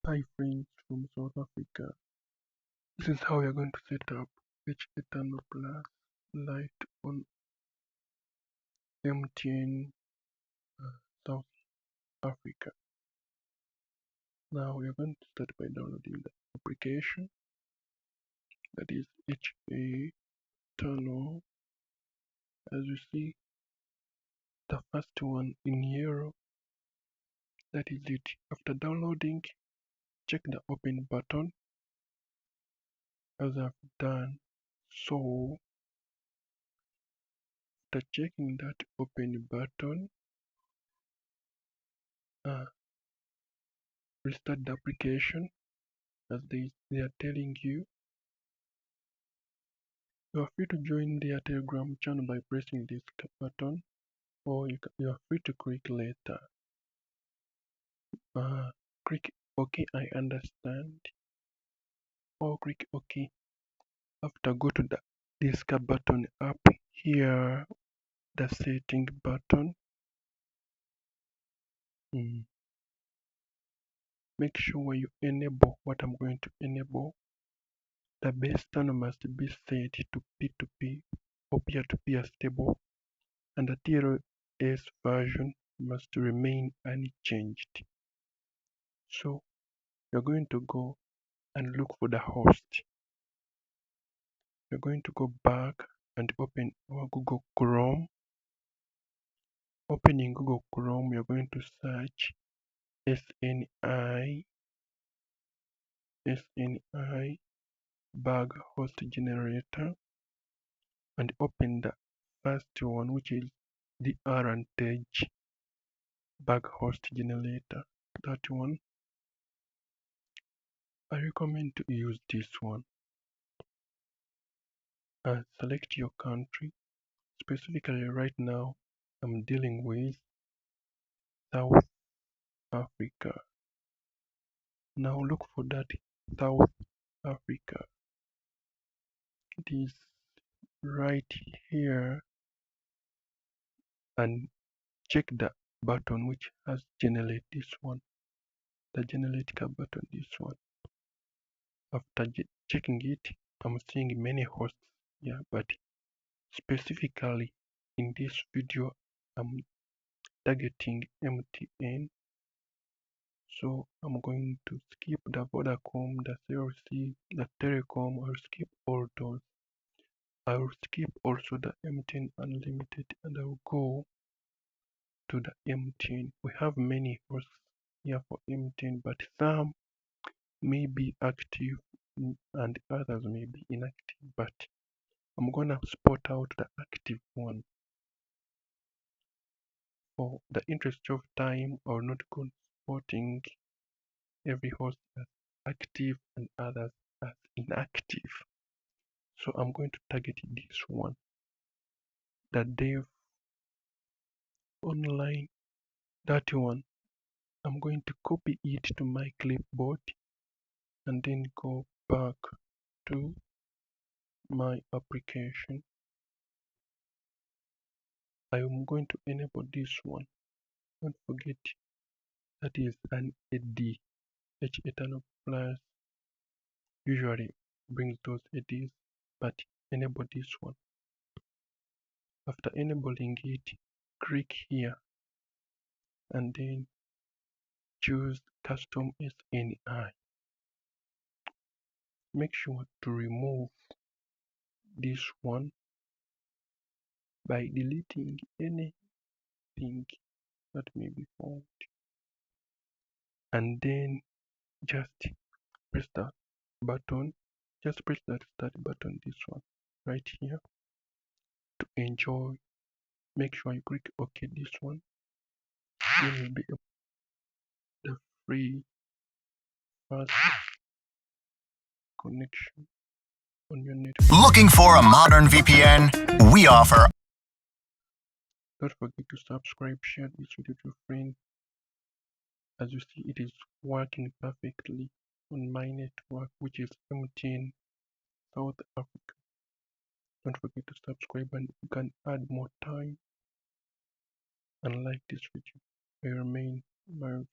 Hi friends from South Africa. This is how we are going to set up H Eternal Plus Lite on MTN South Africa. Now we are going to start by downloading the application, that is H Eternal. As you see, the first one in yellow, that is it. After downloading, check the open button as I've done so. After checking that open button, restart the application as they are telling you. You are free to join their Telegram channel by pressing this button, or you are free to click later. Click OK, I understand, or click OK. After, go to the discuss button up here, the setting button. Make sure you enable what I'm going to enable. The base channel must be set to P2P or peer-to-peer stable, and the TLS version must remain unchanged. So you're going to go and look for the host. You're going to go back and open our Google Chrome. Opening Google Chrome, you're going to search SNI bug host generator, and open the first one, which is the Advantage bug host generator. That one, I recommend to use this one. Select your country. Specifically right now I'm dealing with South Africa. Now look for that South Africa. It is right here, and check the button which has generate this one, the generate card button, this one. After checking it, I'm seeing many hosts here, but specifically in this video I'm targeting MTN. So I'm going to skip the Vodacom, the CLC, the Telecom. I'll skip all those. I will skip also the MTN Unlimited, and I will go to the MTN. We have many hosts here for MTN, but some may be active and others may be inactive. But I'm gonna spot out the active one. For the interest of time, I will not go spotting every host as active and others as inactive. So I'm going to target this one, the Dev Online, that one. I'm going to copy it to my clipboard and then go back to my application. I am going to enable this one. Don't forget that is an AD. H Eternal Plus usually brings those ADs, but enable this one. After enabling it, click here and then choose Custom SNI. Make sure to remove this one by deleting anything that may be found, and then just press that button, just press that start button, this one right here, to enjoy. Make sure you click OK, this one. Then you'll be able to the free fast connection on your network. Looking for a modern VPN? We offer. Don't forget to subscribe, share this video to friends. As you see, it is working perfectly on my network, which is MTN South Africa. Don't forget to subscribe, and you can add more time and like this video. I remain Marv.